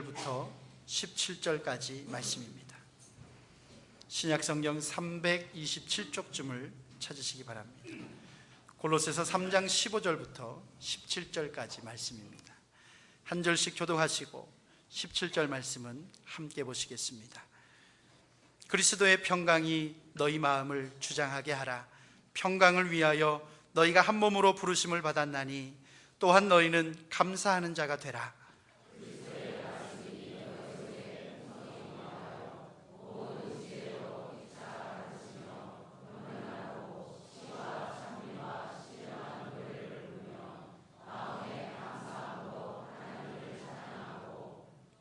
부터 17절까지 말씀입니다. 신약성경 327쪽쯤을 찾으시기 바랍니다. 골로새서 3장 15절부터 17절까지 말씀입니다. 한 절씩 교독하시고 17절 말씀은 함께 보시겠습니다. 그리스도의 평강이 너희 마음을 주장하게 하라. 평강을 위하여 너희가 한 몸으로 부르심을 받았나니 또한 너희는 감사하는 자가 되라.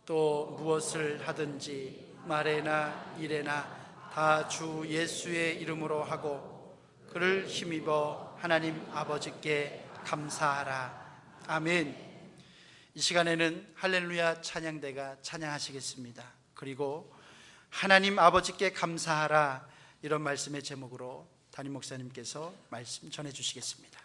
또 무엇을 하든지 말에나 일에나 다 주 예수의 이름으로 하고 그를 힘입어 하나님 아버지께 감사하라. 아멘. 이 시간에는 할렐루야 찬양대가 찬양하시겠습니다. 그리고 하나님 아버지께 감사하라, 이런 말씀의 제목으로 담임 목사님께서 말씀 전해 주시겠습니다.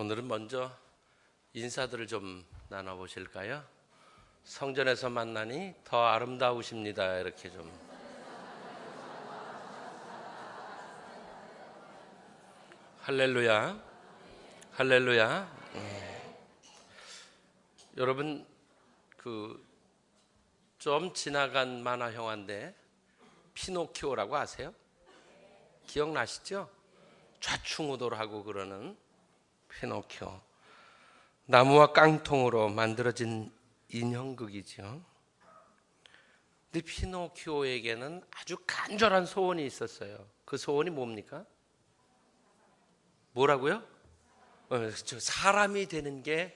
오늘은 먼저 인사들을 좀 나눠보실까요? 성전에서 만나니 더 아름다우십니다. 이렇게 좀. 할렐루야. 할렐루야. 여러분 좀 지나간 만화 영화인데 피노키오라고 아세요? 기억나시죠? 좌충우돌하고 그러는 피노키오. 나무와 깡통으로 만들어진 인형극이죠. 근데 피노키오에게는 아주 간절한 소원이 있었어요. 그 소원이 뭡니까? 뭐라고요? 사람이 되는 게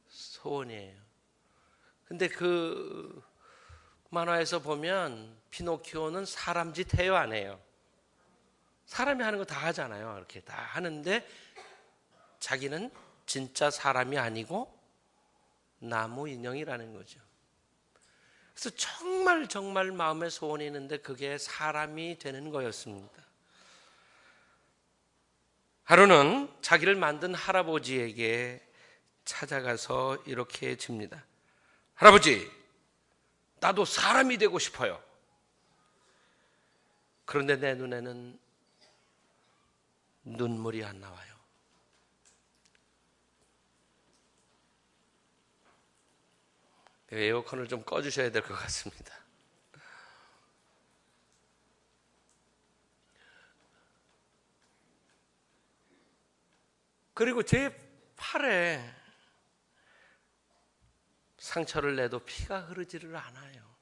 소원이에요. 근데 그 만화에서 보면 피노키오는 사람 짓 해요, 안 해요? 사람이 하는 거 다 하잖아요. 이렇게 다 하는데 자기는 진짜 사람이 아니고 나무 인형이라는 거죠. 그래서 정말 마음에 소원이 있는데 그게 사람이 되는 거였습니다. 하루는 자기를 만든 할아버지에게 찾아가서 이렇게 칩니다. 할아버지, 나도 사람이 되고 싶어요. 그런데 내 눈에는 눈물이 안 나와요. 에어컨을 좀 꺼주셔야 될 것 같습니다. 그리고 제 팔에 상처를 내도 피가 흐르지를 않아요.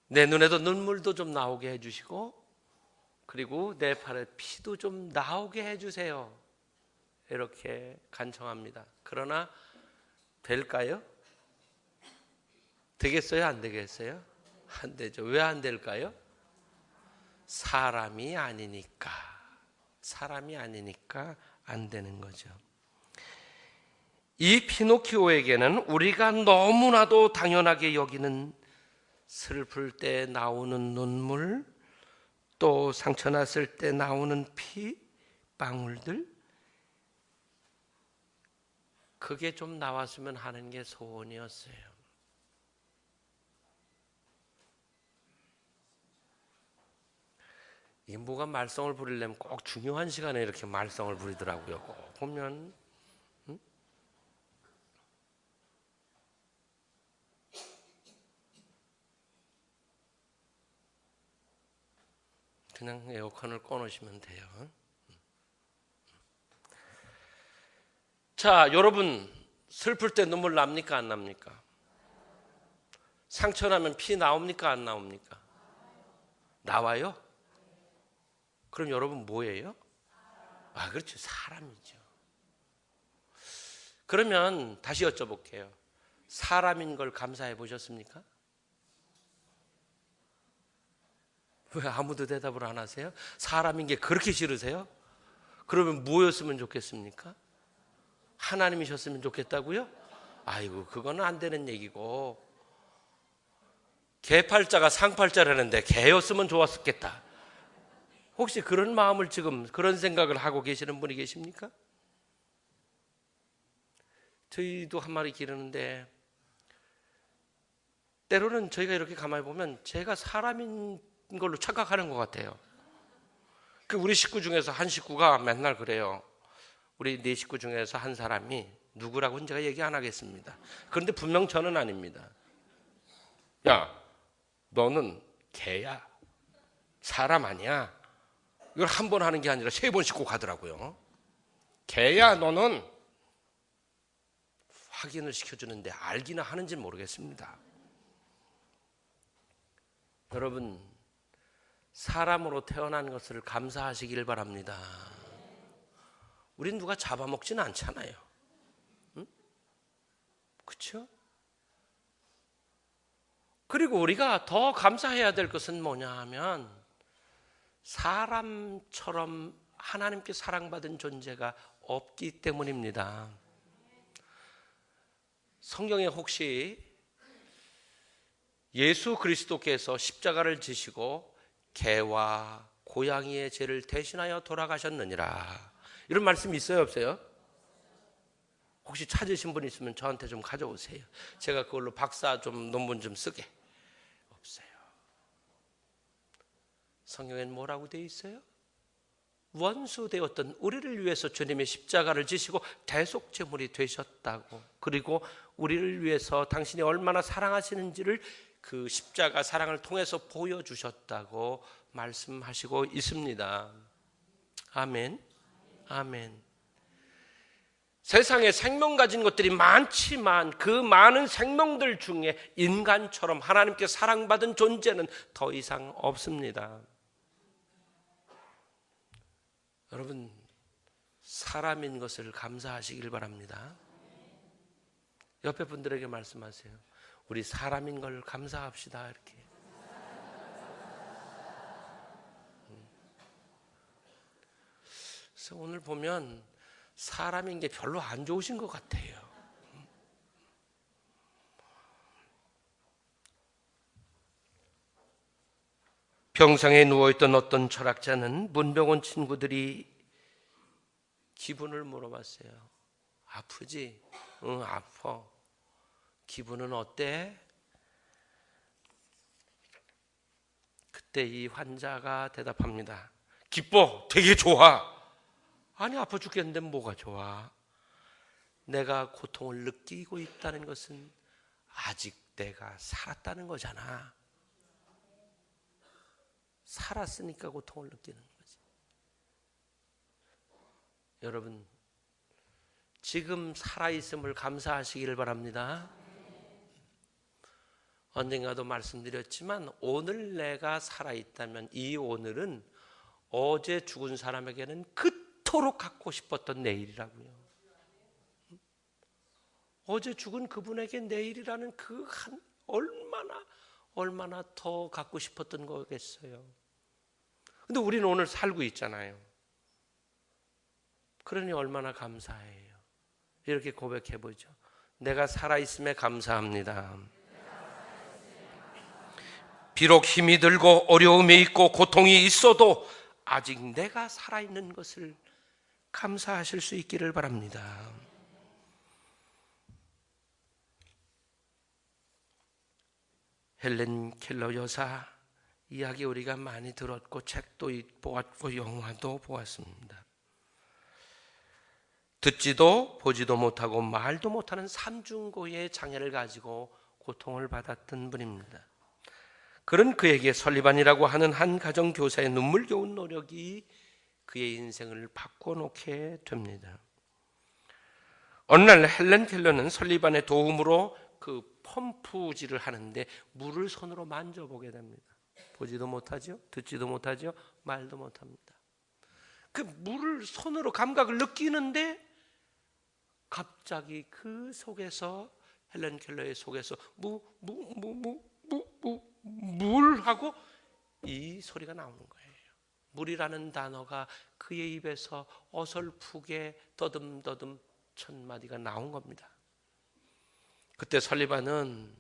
내 눈에도 눈물도 좀 나오게 해주시고, 그리고 내 팔에 피도 좀 나오게 해주세요. 이렇게 간청합니다. 그러나 될까요? 되겠어요? 안 되겠어요? 안 되죠. 왜 안 될까요? 사람이 아니니까. 사람이 아니니까 안 되는 거죠. 이 피노키오에게는 우리가 너무나도 당연하게 여기는 슬플 때 나오는 눈물, 또 상처 났을 때 나오는 피 방울들, 그게 좀 나왔으면 하는 게 소원이었어요. 인부가 말썽을 부리려면 꼭 중요한 시간에 이렇게 말썽을 부리더라고요. 꼭 보면 그냥 에어컨을 꺼놓으시면 돼요. 자, 여러분 슬플 때 눈물 납니까? 안 납니까? 상처 나면 피 나옵니까? 안 나옵니까? 나와요? 그럼 여러분 뭐예요? 그렇죠. 사람이죠. 그러면 다시 여쭤볼게요. 사람인 걸 감사해 보셨습니까? 왜 아무도 대답을 안 하세요? 사람인 게 그렇게 싫으세요? 그러면 뭐였으면 좋겠습니까? 하나님이셨으면 좋겠다고요? 아이고, 그거는 안 되는 얘기고, 개팔자가 상팔자라는데 개였으면 좋았겠다. 혹시 그런 마음을 지금 그런 생각을 하고 계시는 분이 계십니까? 저희도 한 마리 기르는데 때로는 저희가 이렇게 가만히 보면 제가 사람인 걸로 착각하는 것 같아요. 우리 식구 중에서 한 식구가 맨날 그래요. 우리 네 식구 중에서 한 사람이 누구라고는 제가 얘기 안 하겠습니다. 그런데 분명 저는 아닙니다. 야, 너는 개야. 사람 아니야. 이걸 한 번 하는 게 아니라 3번 씻고 가더라고요. 개야, 너는. 확인을 시켜주는데 알기는 하는지 모르겠습니다. 여러분, 사람으로 태어난 것을 감사하시길 바랍니다. 우린 누가 잡아먹지는 않잖아요. 응? 그렇죠? 그리고 우리가 더 감사해야 될 것은 뭐냐 하면 사람처럼 하나님께 사랑받은 존재가 없기 때문입니다. 성경에 혹시 예수 그리스도께서 십자가를 지시고 개와 고양이의 죄를 대신하여 돌아가셨느니라, 이런 말씀이 있어요, 없어요? 혹시 찾으신 분 있으면 저한테 좀 가져오세요. 제가 그걸로 박사 좀 논문 좀 쓰게. 없어요. 성경엔 뭐라고 되어 있어요? 원수 되었던 우리를 위해서 주님의 십자가를 지시고 대속제물이 되셨다고, 그리고 우리를 위해서 당신이 얼마나 사랑하시는지를 그 십자가 사랑을 통해서 보여주셨다고 말씀하시고 있습니다. 아멘. 아멘. 세상에 생명 가진 것들이 많지만 그 많은 생명들 중에 인간처럼 하나님께 사랑받은 존재는 더 이상 없습니다. 여러분, 사람인 것을 감사하시길 바랍니다. 옆에 분들에게 말씀하세요. 우리 사람인 걸 감사합시다. 이렇게. 그래서 오늘 보면 사람인 게 별로 안 좋으신 것 같아요. 병상에 누워있던 어떤 철학자는 문병 온 친구들이 기분을 물어봤어요. 아프지? 응, 아파. 기분은 어때? 그때 이 환자가 대답합니다. 기뻐, 되게 좋아. 아니, 아파 죽겠는데 뭐가 좋아? 내가 고통을 느끼고 있다는 것은 아직 내가 살았다는 거잖아. 살았으니까 고통을 느끼는 거지. 여러분, 지금 살아있음을 감사하시기를 바랍니다. 언젠가도 말씀드렸지만 오늘 내가 살아있다면 이 오늘은 어제 죽은 사람에게는 그토록 갖고 싶었던 내일이라고요. 어제 죽은 그분에게 내일이라는 그 한 얼마나 더 갖고 싶었던 거겠어요. 근데 우리는 오늘 살고 있잖아요. 그러니 얼마나 감사해요. 이렇게 고백해 보죠. 내가 살아있음에 감사합니다. 비록 힘이 들고 어려움이 있고 고통이 있어도 아직 내가 살아있는 것을 감사하실 수 있기를 바랍니다. 헬렌 켈러 여사 이야기 우리가 많이 들었고 책도 보았고 영화도 보았습니다. 듣지도 보지도 못하고 말도 못하는 삼중고의 장애를 가지고 고통을 받았던 분입니다. 그런 그에게 설리반이라고 하는 한 가정교사의 눈물겨운 노력이 그의 인생을 바꿔놓게 됩니다. 어느 날 헬렌 켈러는 설리반의 도움으로 그 펌프질을 하는데 물을 손으로 만져보게 됩니다. 보지도 못하죠, 듣지도 못하죠, 말도 못합니다. 그 물을 손으로 감각을 느끼는데 갑자기 그 속에서 헬렌 켈러의 속에서 물하고 이 소리가 나오는 거예요. 물이라는 단어가 그의 입에서 어설프게 더듬더듬 천 마디가 나온 겁니다. 그때 설리반은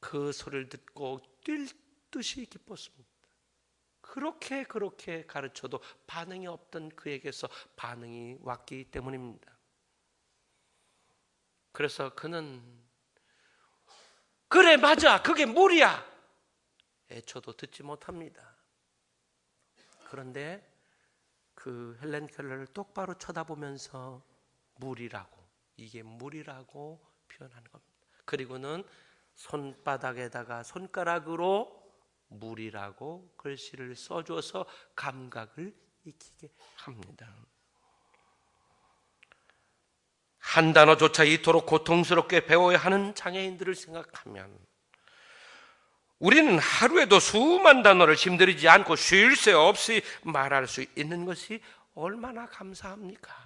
그 소리를 듣고 뛸 듯이 기뻤습니다. 그렇게 가르쳐도 반응이 없던 그에게서 반응이 왔기 때문입니다. 그래서 그는 그래 맞아 그게 물이야 애초도 듣지 못합니다. 그런데 그 헬렌 켈러를 똑바로 쳐다보면서 물이라고, 이게 물이라고 표현하는 겁니다. 그리고는 손바닥에다가 손가락으로 물이라고 글씨를 써줘서 감각을 익히게 합니다. 한 단어조차 이토록 고통스럽게 배워야 하는 장애인들을 생각하면 우리는 하루에도 수만 단어를 힘들이지 않고 쉴 새 없이 말할 수 있는 것이 얼마나 감사합니까?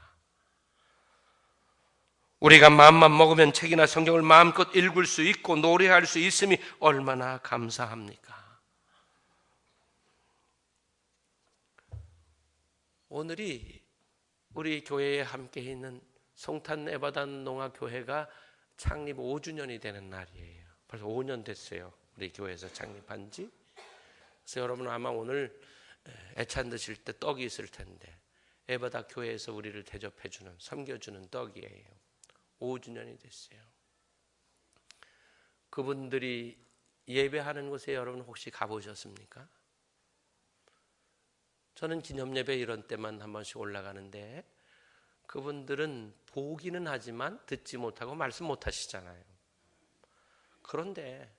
우리가 마음만 먹으면 책이나 성경을 마음껏 읽을 수 있고 노래할 수 있음이 얼마나 감사합니까? 오늘이 우리 교회에 함께 있는 송탄 에바단 농화교회가 창립 5주년이 되는 날이에요. 벌써 5년 됐어요. 우리 교회에서 창립한 지. 그래서 여러분 아마 오늘 애찬 드실 때 떡이 있을 텐데 에바다 교회에서 우리를 대접해주는, 섬겨주는 떡이에요. 5주년이 됐어요. 그분들이 예배하는 곳에 여러분 혹시 가보셨습니까? 저는 기념예배 이런 때만 한 번씩 올라가는데 그분들은 보기는 하지만 듣지 못하고 말씀 못 하시잖아요. 그런데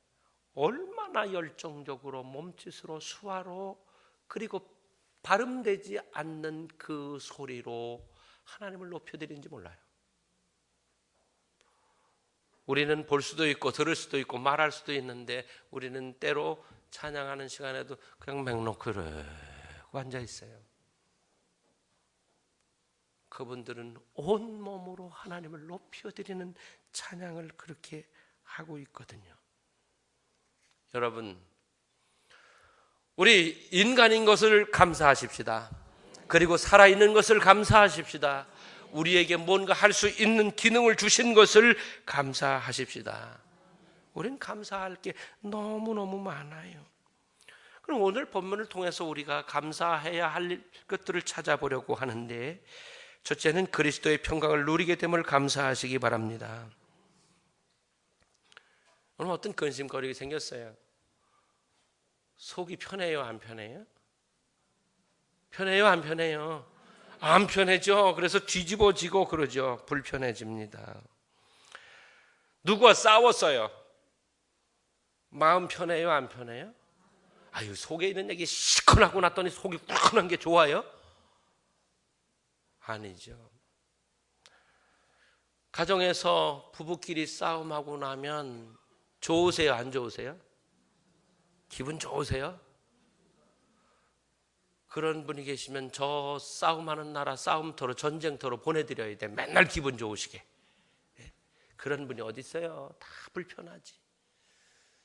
얼마나 열정적으로 몸짓으로 수화로 그리고 발음되지 않는 그 소리로 하나님을 높여드리는지 몰라요. 우리는 볼 수도 있고 들을 수도 있고 말할 수도 있는데 우리는 때로 찬양하는 시간에도 그냥 맹놓고 그러고 앉아 있어요. 그분들은 온몸으로 하나님을 높여드리는 찬양을 그렇게 하고 있거든요. 여러분, 우리 인간인 것을 감사하십시다. 그리고 살아있는 것을 감사하십시다. 우리에게 뭔가 할 수 있는 기능을 주신 것을 감사하십시다. 우린 감사할 게 너무너무 많아요. 그럼 오늘 본문을 통해서 우리가 감사해야 할 것들을 찾아보려고 하는데, 첫째는 그리스도의 평강을 누리게 됨을 감사하시기 바랍니다. 오늘 어떤 근심거리가 생겼어요. 속이 편해요, 안 편해요? 편해요, 안 편해요? 안 편해져. 그래서 뒤집어지고 그러죠. 불편해집니다. 누구와 싸웠어요? 마음 편해요, 안 편해요? 아유, 속에 있는 얘기 시큰하고 났더니 속이 꿀큰한 게 좋아요? 아니죠. 가정에서 부부끼리 싸움하고 나면 좋으세요, 안 좋으세요? 기분 좋으세요? 그런 분이 계시면 저 싸움하는 나라 싸움터로 전쟁터로 보내드려야 돼. 맨날 기분 좋으시게. 그런 분이 어디 있어요? 다 불편하지.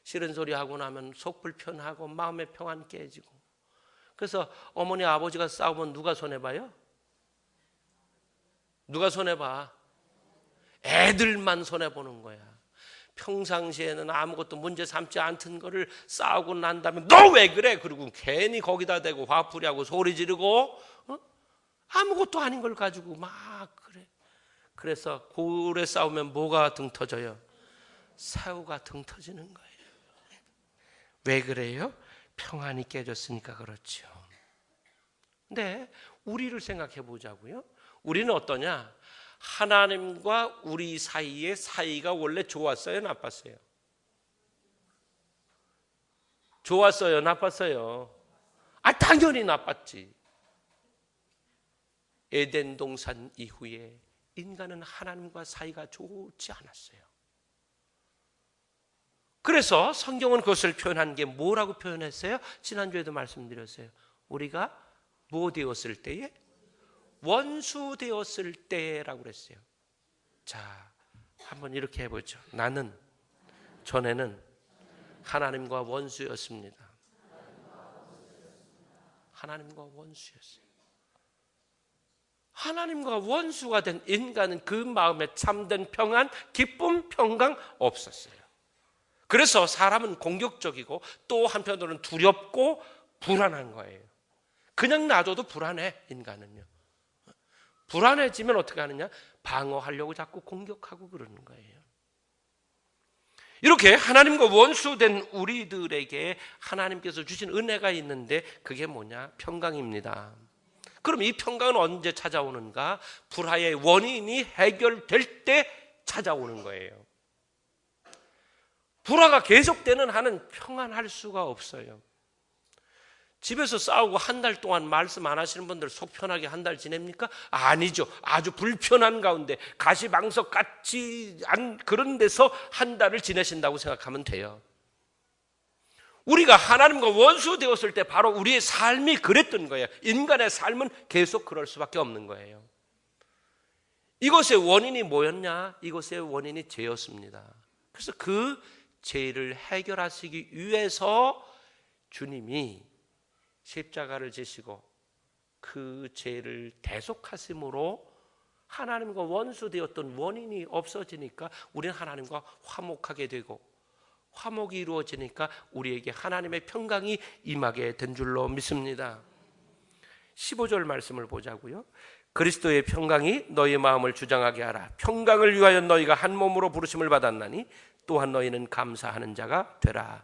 싫은 소리 하고 나면 속 불편하고 마음의 평안 깨지고. 그래서 어머니 아버지가 싸우면 누가 손해봐요? 누가 손해봐? 애들만 손해보는 거야. 평상시에는 아무것도 문제 삼지 않던 거를 싸우고 난 다음에 너 왜 그래? 그리고 괜히 거기다 대고 화풀이하고 소리 지르고 아무것도 아닌 걸 가지고 막 그래. 그래서 고래 싸우면 뭐가 등 터져요? 새우가 등 터지는 거예요. 왜 그래요? 평안이 깨졌으니까 그렇죠. 근데 우리를 생각해 보자고요. 우리는 어떠냐? 하나님과 우리 사이의 사이가 원래 좋았어요, 나빴어요? 좋았어요, 나빴어요? 당연히 나빴지. 에덴 동산 이후에 인간은 하나님과 사이가 좋지 않았어요. 그래서 성경은 그것을 표현한 게 뭐라고 표현했어요? 지난주에도 말씀드렸어요. 우리가 뭐 되었을 때에? 원수 되었을 때라고 그랬어요. 자, 한번 이렇게 해보죠. 나는 전에는 하나님과 원수였습니다. 하나님과 원수였어요. 하나님과 원수가 된 인간은 그 마음에 참된 평안, 기쁨, 평강 없었어요. 그래서 사람은 공격적이고 또 한편으로는 두렵고 불안한 거예요. 그냥 놔둬도 불안해, 인간은요. 불안해지면 어떻게 하느냐? 방어하려고 자꾸 공격하고 그러는 거예요. 이렇게 하나님과 원수된 우리들에게 하나님께서 주신 은혜가 있는데 그게 뭐냐? 평강입니다. 그럼 이 평강은 언제 찾아오는가? 불화의 원인이 해결될 때 찾아오는 거예요. 불화가 계속되는 한은 평안할 수가 없어요. 집에서 싸우고 한 달 동안 말씀 안 하시는 분들 속 편하게 한 달 지냅니까? 아니죠. 아주 불편한 가운데 가시방석 같지 않은 그런 데서 한 달을 지내신다고 생각하면 돼요. 우리가 하나님과 원수 되었을 때 바로 우리의 삶이 그랬던 거예요. 인간의 삶은 계속 그럴 수밖에 없는 거예요. 이것의 원인이 뭐였냐? 이것의 원인이 죄였습니다. 그래서 그 죄를 해결하시기 위해서 주님이 십자가를 지시고 그 죄를 대속하심으로 하나님과 원수되었던 원인이 없어지니까 우리는 하나님과 화목하게 되고 화목이 이루어지니까 우리에게 하나님의 평강이 임하게 된 줄로 믿습니다. 15절 말씀을 보자고요. 그리스도의 평강이 너희 마음을 주장하게 하라. 평강을 위하여 너희가 한 몸으로 부르심을 받았나니 또한 너희는 감사하는 자가 되라.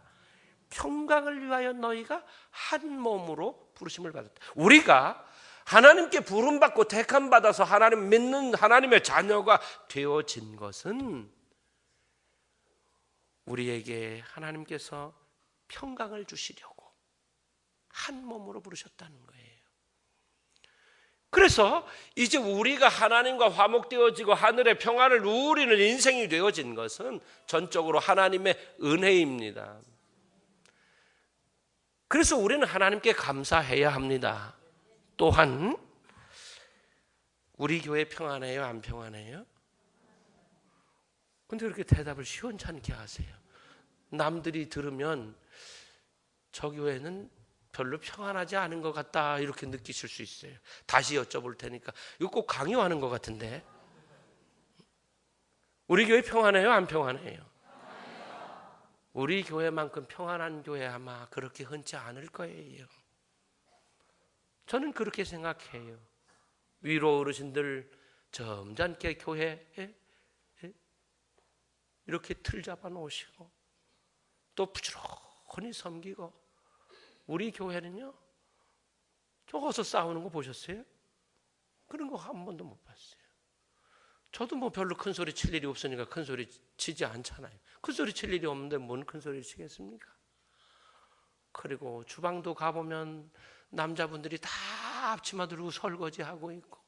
평강을 위하여 너희가 한 몸으로 부르심을 받았다. 우리가 하나님께 부름받고 택함받아서 하나님 믿는 하나님의 자녀가 되어진 것은 우리에게 하나님께서 평강을 주시려고 한 몸으로 부르셨다는 거예요. 그래서 이제 우리가 하나님과 화목되어지고 하늘의 평안을 누리는 인생이 되어진 것은 전적으로 하나님의 은혜입니다. 그래서 우리는 하나님께 감사해야 합니다. 또한 우리 교회 평안해요, 안 평안해요? 근데 그렇게 대답을 시원찮게 하세요. 남들이 들으면 저 교회는 별로 평안하지 않은 것 같다 이렇게 느끼실 수 있어요. 다시 여쭤볼 테니까. 이거 꼭 강요하는 것 같은데. 우리 교회 평안해요, 안 평안해요? 우리 교회만큼 평안한 교회 아마 그렇게 흔치 않을 거예요. 저는 그렇게 생각해요. 위로 어르신들 점잖게 교회에 이렇게 틀 잡아 놓으시고 또 부지런히 섬기고, 우리 교회는요 쪼가서 싸우는 거 보셨어요? 그런 거 한 번도 못 봤어요. 저도 뭐 별로 큰 소리 칠 일이 없으니까 큰 소리 치지 않잖아요. 큰 소리 칠 일이 없는데 뭔 큰 소리 치겠습니까? 그리고 주방도 가보면 남자분들이 다 앞치마 들고 설거지하고 있고,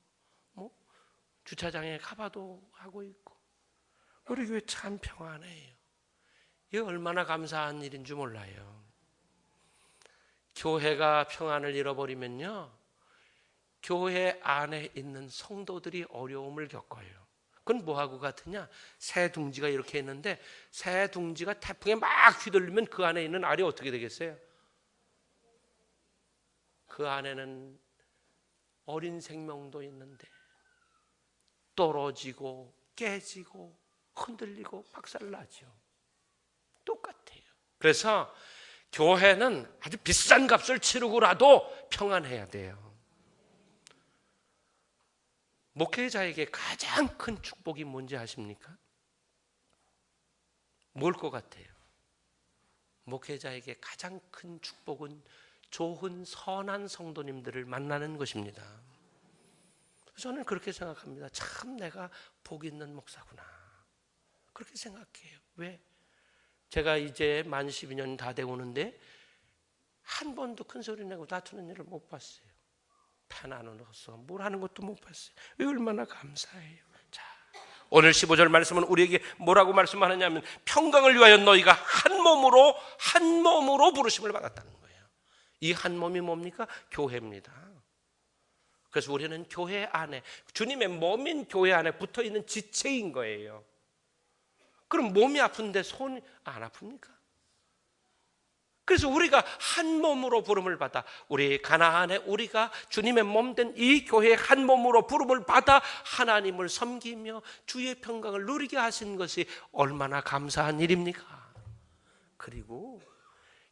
뭐 주차장에 가봐도 하고 있고, 우리 교회 참 평안해요. 이게 얼마나 감사한 일인 줄 몰라요. 교회가 평안을 잃어버리면요, 교회 안에 있는 성도들이 어려움을 겪어요. 그건 뭐하고 같으냐? 새 둥지가 이렇게 있는데 새 둥지가 태풍에 막 휘둘리면 그 안에 있는 알이 어떻게 되겠어요? 그 안에는 어린 생명도 있는데 떨어지고 깨지고 흔들리고 박살나죠. 똑같아요. 그래서 교회는 아주 비싼 값을 치르고라도 평안해야 돼요. 목회자에게 가장 큰 축복이 뭔지 아십니까? 뭘 것 같아요? 목회자에게 가장 큰 축복은 좋은 선한 성도님들을 만나는 것입니다. 저는 그렇게 생각합니다. 참 내가 복 있는 목사구나, 그렇게 생각해요. 왜? 제가 이제 만 12년 다 되고 오는데 한 번도 큰 소리 내고 다투는 일을 못 봤어요. 펜 안 얻어서 뭘 하는 것도 못 봤어요. 얼마나 감사해요. 자, 오늘 15절 말씀은 우리에게 뭐라고 말씀하느냐면 평강을 위하여 너희가 한 몸으로 부르심을 받았다는 거예요. 이 한 몸이 뭡니까? 교회입니다. 그래서 우리는 교회 안에, 주님의 몸인 교회 안에 붙어있는 지체인 거예요. 그럼 몸이 아픈데 손이 안 아픕니까? 그래서 우리가 한 몸으로 부름을 받아, 우리 가나안에 우리가 주님의 몸된 이 교회의 한 몸으로 부름을 받아 하나님을 섬기며 주의 평강을 누리게 하신 것이 얼마나 감사한 일입니까? 그리고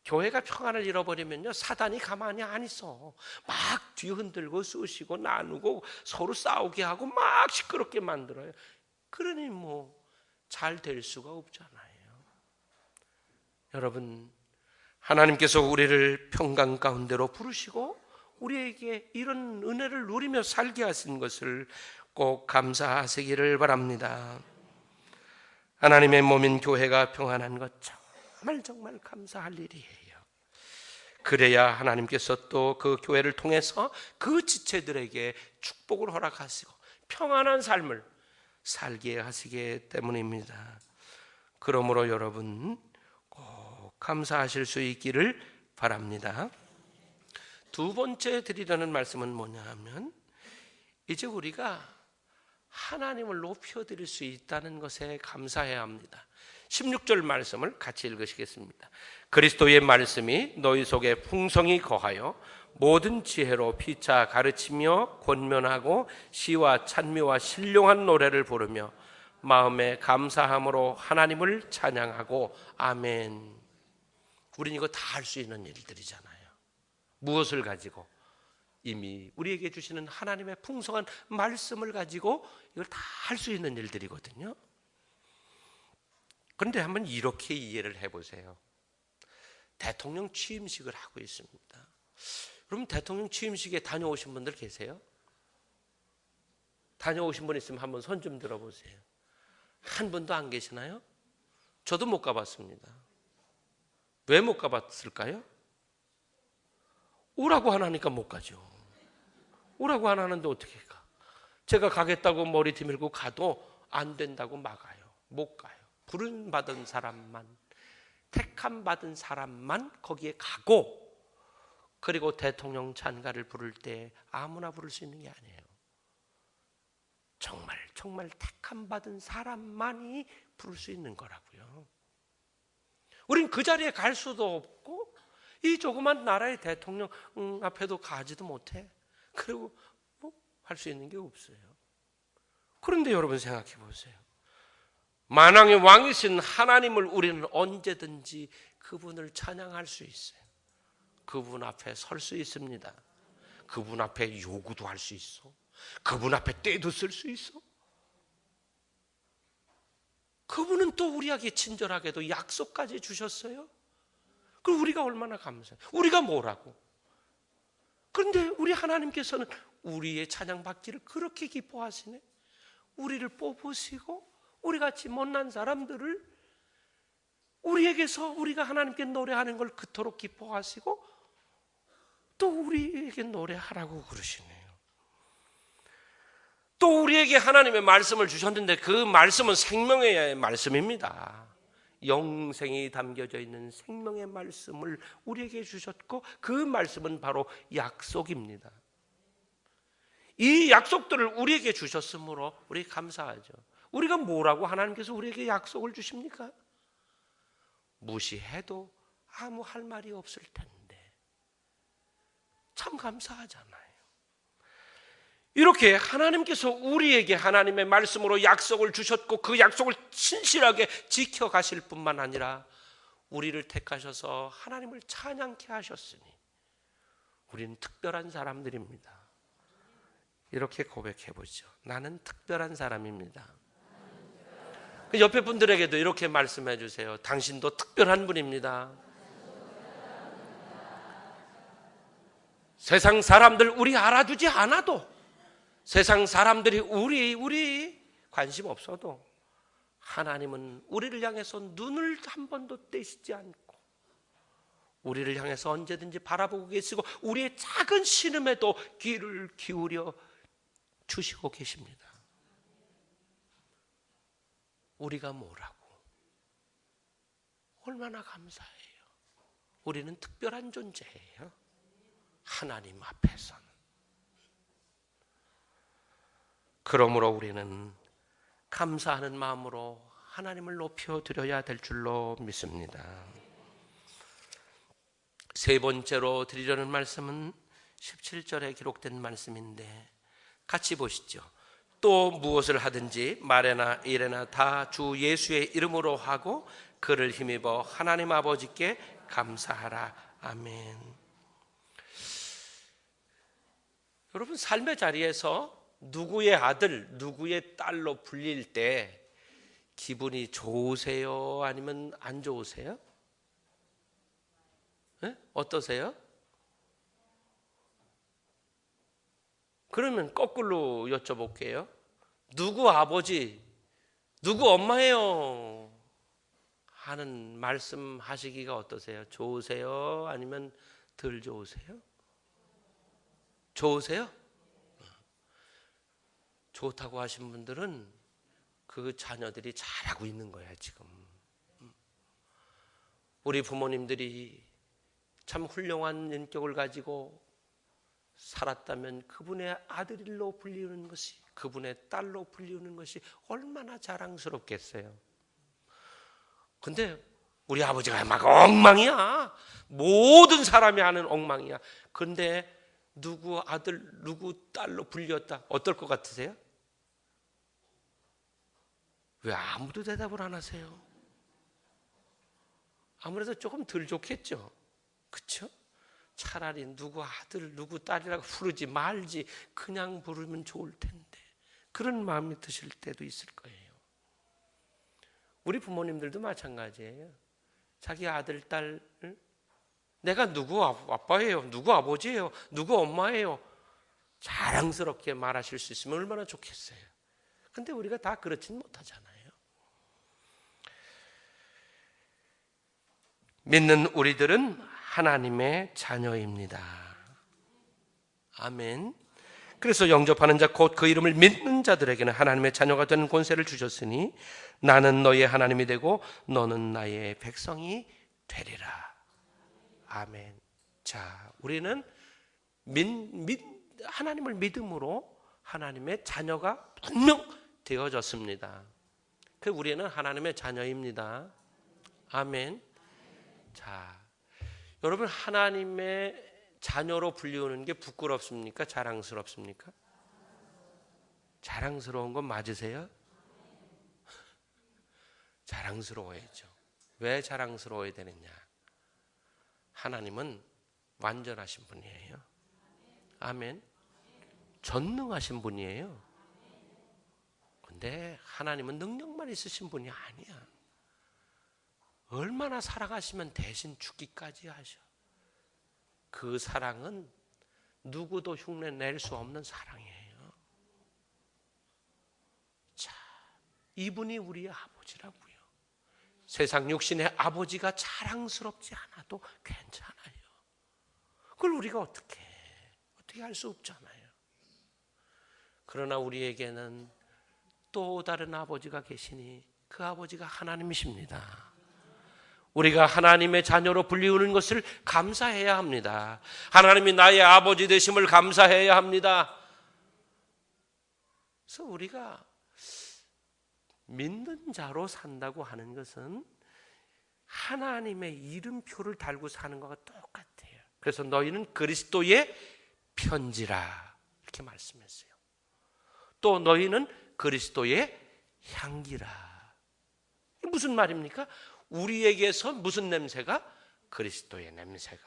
교회가 평안을 잃어버리면요, 사단이 가만히 안 있어. 막 뒤흔들고 쑤시고 나누고 서로 싸우게 하고 막 시끄럽게 만들어요. 그러니 뭐 잘 될 수가 없잖아요. 여러분, 하나님께서 우리를 평강 가운데로 부르시고 우리에게 이런 은혜를 누리며 살게 하신 것을 꼭 감사하시기를 바랍니다. 하나님의 몸인 교회가 평안한 것 정말 감사할 일이에요. 그래야 하나님께서 또 그 교회를 통해서 그 지체들에게 축복을 허락하시고 평안한 삶을 살게 하시기 때문입니다. 그러므로 여러분 꼭 감사하실 수 있기를 바랍니다. 두 번째 드리려는 말씀은 뭐냐 하면, 이제 우리가 하나님을 높여드릴 수 있다는 것에 감사해야 합니다. 16절 말씀을 같이 읽으시겠습니다. 그리스도의 말씀이 너희 속에 풍성히 거하여 모든 지혜로 피차 가르치며 권면하고 시와 찬미와 신령한 노래를 부르며 마음에 감사함으로 하나님을 찬양하고 아멘. 우리는 이거 다 할 수 있는 일들이잖아요. 무엇을 가지고? 이미 우리에게 주시는 하나님의 풍성한 말씀을 가지고 이걸 다 할 수 있는 일들이거든요. 그런데 한번 이렇게 이해를 해보세요. 대통령 취임식을 하고 있습니다. 여러분, 대통령 취임식에 다녀오신 분들 계세요? 다녀오신 분 있으면 한번 손 좀 들어보세요. 한 분도 안 계시나요? 저도 못 가봤습니다. 왜 못 가봤을까요? 오라고 하니까 못 가죠. 오라고 안 하는데 어떻게 가? 제가 가겠다고 머리 뒤밀고 가도 안 된다고 막아요. 못 가요. 부름 받은 사람만, 택함 받은 사람만 거기에 가고, 그리고 대통령 찬가를 부를 때 아무나 부를 수 있는 게 아니에요. 정말 택함 받은 사람만이 부를 수 있는 거라고요. 우린 그 자리에 갈 수도 없고, 이 조그만 나라의 대통령 앞에도 가지도 못해. 그리고 할 수 있는 게 없어요. 그런데 여러분 생각해 보세요. 만왕의 왕이신 하나님을 우리는 언제든지 그분을 찬양할 수 있어요. 그분 앞에 설 수 있습니다. 그분 앞에 요구도 할 수 있어. 그분 앞에 떼도 쓸 수 있어. 그분은 또 우리에게 친절하게도 약속까지 주셨어요. 그럼 우리가 얼마나 감사해요. 우리가 뭐라고? 그런데 우리 하나님께서는 우리의 찬양받기를 그렇게 기뻐하시네. 우리를 뽑으시고 우리같이 못난 사람들을 우리에게서 우리가 하나님께 노래하는 걸 그토록 기뻐하시고 또 우리에게 노래하라고 그러시네요. 또 우리에게 하나님의 말씀을 주셨는데 그 말씀은 생명의 말씀입니다. 영생이 담겨져 있는 생명의 말씀을 우리에게 주셨고 그 말씀은 바로 약속입니다. 이 약속들을 우리에게 주셨으므로 우리 감사하죠. 우리가 뭐라고 하나님께서 우리에게 약속을 주십니까? 무시해도 아무 할 말이 없을 텐데 참 감사하잖아요. 이렇게 하나님께서 우리에게 하나님의 말씀으로 약속을 주셨고 그 약속을 신실하게 지켜가실 뿐만 아니라 우리를 택하셔서 하나님을 찬양케 하셨으니 우리는 특별한 사람들입니다. 이렇게 고백해보죠. 나는 특별한 사람입니다. 옆에 분들에게도 이렇게 말씀해 주세요. 당신도 특별한 분입니다. 세상 사람들 우리 알아주지 않아도, 세상 사람들이 우리 관심 없어도 하나님은 우리를 향해서 눈을 한 번도 떼시지 않고 우리를 향해서 언제든지 바라보고 계시고 우리의 작은 신음에도 귀를 기울여 주시고 계십니다. 우리가 뭐라고? 얼마나 감사해요. 우리는 특별한 존재예요. 하나님 앞에서는. 그러므로 우리는 감사하는 마음으로 하나님을 높여드려야 될 줄로 믿습니다. 세 번째로 드리려는 말씀은 17절에 기록된 말씀인데 같이 보시죠. 또 무엇을 하든지 말에나 일에나 다 주 예수의 이름으로 하고 그를 힘입어 하나님 아버지께 감사하라. 아멘. 여러분, 삶의 자리에서 누구의 아들, 누구의 딸로 불릴 때 기분이 좋으세요? 아니면 안 좋으세요? 네? 어떠세요? 그러면 거꾸로 여쭤볼게요. 누구 아버지, 누구 엄마예요? 하는 말씀 하시기가 어떠세요? 좋으세요? 아니면 덜 좋으세요? 좋으세요? 좋다고 하신 분들은 그 자녀들이 잘하고 있는 거예요, 지금. 우리 부모님들이 참 훌륭한 인격을 가지고 살았다면 그분의 아들로 불리우는 것이, 그분의 딸로 불리우는 것이 얼마나 자랑스럽겠어요. 근데 우리 아버지가 막 엉망이야. 모든 사람이 아는 엉망이야. 근데 누구 아들, 누구 딸로 불렸다. 어떨 것 같으세요? 왜 아무도 대답을 안 하세요? 아무래도 조금 덜 좋겠죠. 그렇죠? 차라리 누구 아들, 누구 딸이라고 부르지 말지 그냥 부르면 좋을 텐데 그런 마음이 드실 때도 있을 거예요. 우리 부모님들도 마찬가지예요. 자기 아들, 딸 내가 누구 아빠예요, 누구 아버지예요, 누구 엄마예요, 자랑스럽게 말하실 수 있으면 얼마나 좋겠어요. 근데 우리가 다 그렇진 못하잖아요. 믿는 우리들은 하나님의 자녀입니다. 아멘. 그래서 영접하는 자 곧 그 이름을 믿는 자들에게는 하나님의 자녀가 되는 권세를 주셨으니 나는 너의 하나님이 되고 너는 나의 백성이 되리라. 아멘. 자, 우리는 하나님을 믿음으로 하나님의 자녀가 분명 되어졌습니다. 그 우리는 하나님의 자녀입니다. 아멘. 자, 여러분, 하나님의 자녀로 불리우는 게 부끄럽습니까? 자랑스럽습니까? 자랑스러운 건 맞으세요? 자랑스러워야죠. 왜 자랑스러워야 되느냐? 하나님은 완전하신 분이에요. 아멘. 전능하신 분이에요. 근데 하나님은 능력만 있으신 분이 아니야. 얼마나 사랑하시면 대신 죽기까지 하셔. 그 사랑은 누구도 흉내낼 수 없는 사랑이에요. 자, 이분이 우리의 아버지라고요. 세상 육신의 아버지가 자랑스럽지 않아도 괜찮아요. 그걸 우리가 어떻게 할 수 없잖아요. 그러나 우리에게는 또 다른 아버지가 계시니 그 아버지가 하나님이십니다. 우리가 하나님의 자녀로 불리우는 것을 감사해야 합니다. 하나님이 나의 아버지 되심을 감사해야 합니다. 그래서 우리가 믿는 자로 산다고 하는 것은 하나님의 이름표를 달고 사는 것과 똑같아요. 그래서 너희는 그리스도의 편지라 이렇게 말씀했어요. 또 너희는 그리스도의 향기라. 이게 무슨 말입니까? 우리에게서 무슨 냄새가? 그리스도의 냄새가.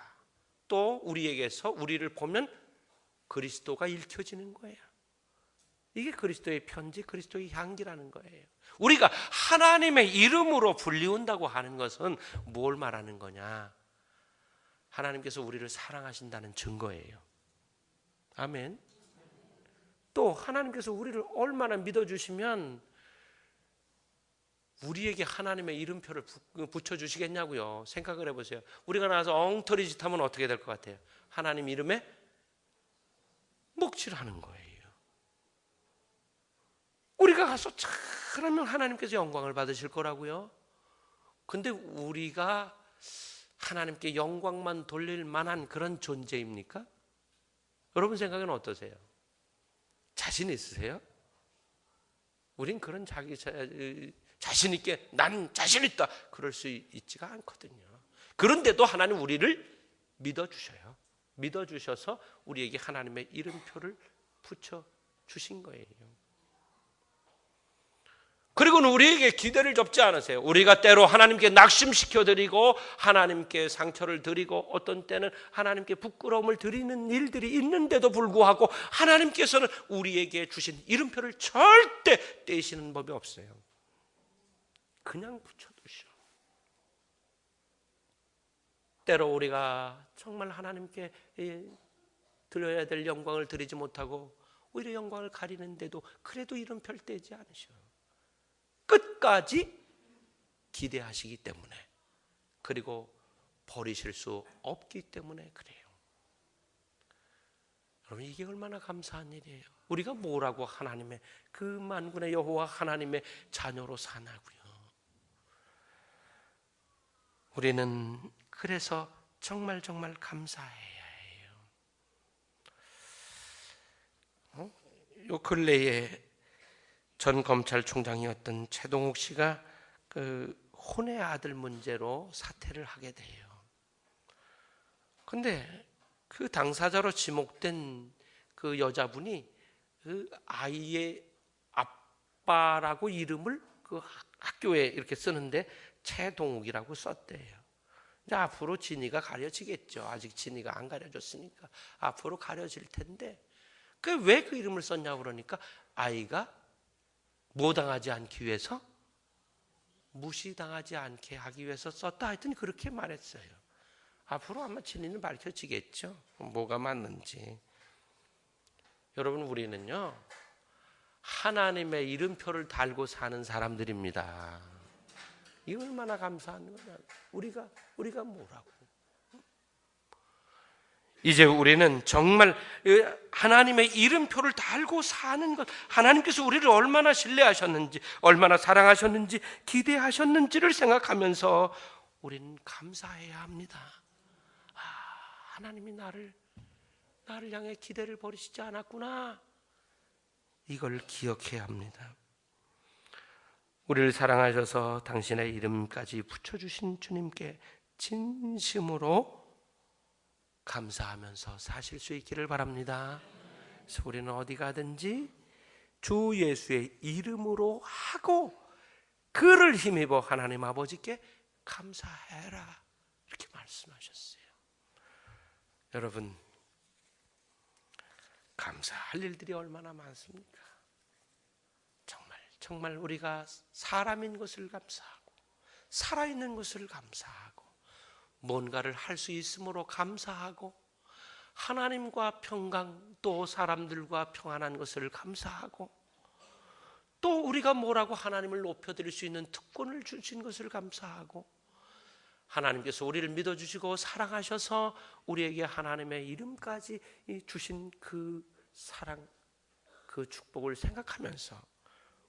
또 우리에게서 우리를 보면 그리스도가 읽혀지는 거예요. 이게 그리스도의 편지, 그리스도의 향기라는 거예요. 우리가 하나님의 이름으로 불리운다고 하는 것은 뭘 말하는 거냐? 하나님께서 우리를 사랑하신다는 증거예요. 아멘. 또 하나님께서 우리를 얼마나 믿어주시면 우리에게 하나님의 이름표를 붙여주시겠냐고요. 생각을 해보세요. 우리가 나와서 엉터리 짓 하면 어떻게 될 것 같아요? 하나님 이름에 목질하는 거예요. 우리가 가서 잘하면 하나님께서 영광을 받으실 거라고요. 근데 우리가 하나님께 영광만 돌릴 만한 그런 존재입니까? 여러분 생각은 어떠세요? 자신 있으세요? 우린 그런 자신 있게 난 자신 있다 그럴 수 있지가 않거든요. 그런데도 하나님 우리를 믿어주셔요. 믿어주셔서 우리에게 하나님의 이름표를 붙여주신 거예요. 그리고는 우리에게 기대를 접지 않으세요. 우리가 때로 하나님께 낙심시켜드리고 하나님께 상처를 드리고 어떤 때는 하나님께 부끄러움을 드리는 일들이 있는데도 불구하고 하나님께서는 우리에게 주신 이름표를 절대 떼시는 법이 없어요. 그냥 붙여두셔. 때로 우리가 정말 하나님께 드려야 될 영광을 드리지 못하고 오히려 영광을 가리는데도 그래도 이름표를 떼지 않으셔. 끝까지 기대하시기 때문에, 그리고 버리실 수 없기 때문에 그래요. 여러분, 이게 얼마나 감사한 일이에요. 우리가 뭐라고 하나님의 그 만군의 여호와 하나님의 자녀로 사나고요. 우리는 그래서 정말 감사해야 해요. 요 근래에 전 검찰총장이었던 최동욱 씨가 그 혼의 아들 문제로 사퇴를 하게 돼요. 근데 그 당사자로 지목된 그 여자분이 그 아이의 아빠라고 이름을 그 학교에 이렇게 쓰는데 최동욱이라고 썼대요. 이제 앞으로 진이가 가려지겠죠. 아직 진이가 안 가려졌으니까 앞으로 가려질 텐데, 그 왜 그 이름을 썼냐고 그러니까 아이가 뭐 당하지 않기 위해서, 무시당하지 않게 하기 위해서 썼다 하여튼 그렇게 말했어요. 앞으로 아마 진리는 밝혀지겠죠. 뭐가 맞는지. 여러분, 우리는요 하나님의 이름표를 달고 사는 사람들입니다. 이 얼마나 감사한 거냐. 우리가 뭐라고. 이제 우리는 정말 하나님의 이름표를 달고 사는 것, 하나님께서 우리를 얼마나 신뢰하셨는지, 얼마나 사랑하셨는지, 기대하셨는지를 생각하면서 우리는 감사해야 합니다. 하나님이 나를 향해 기대를 버리시지 않았구나. 이걸 기억해야 합니다. 우리를 사랑하셔서 당신의 이름까지 붙여주신 주님께 진심으로 감사하면서 사실 수 있기를 바랍니다. 그래서 우리는 어디 가든지 주 예수의 이름으로 하고 그를 힘입어 하나님 아버지께 감사해라, 이렇게 말씀하셨어요. 여러분, 감사할 일들이 얼마나 많습니까? 정말 우리가 사람인 것을 감사하고 살아있는 것을 감사하고 뭔가를 할 수 있음으로 감사하고 하나님과 평강, 또 사람들과 평안한 것을 감사하고 또 우리가 뭐라고 하나님을 높여드릴 수 있는 특권을 주신 것을 감사하고 하나님께서 우리를 믿어주시고 사랑하셔서 우리에게 하나님의 이름까지 주신 그 사랑, 그 축복을 생각하면서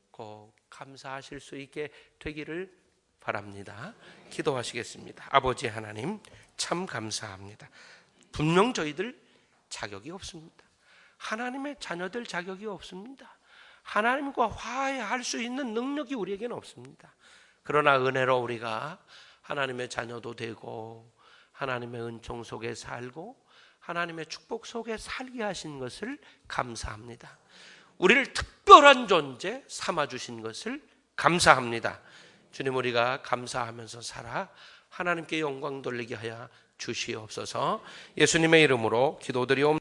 꼭 감사하실 수 있게 되기를 바랍니다. 기도하시겠습니다. 아버지 하나님, 참 감사합니다. 분명 저희들 자격이 없습니다. 하나님의 자녀들 자격이 없습니다. 하나님과 화해할 수 있는 능력이 우리에게는 없습니다. 그러나 은혜로 우리가 하나님의 자녀도 되고 하나님의 은총 속에 살고 하나님의 축복 속에 살게 하신 것을 감사합니다. 우리를 특별한 존재 삼아주신 것을 감사합니다. 주님, 우리가 감사하면서 살아 하나님께 영광 돌리게 하여 주시옵소서. 예수님의 이름으로 기도드리옵나이다.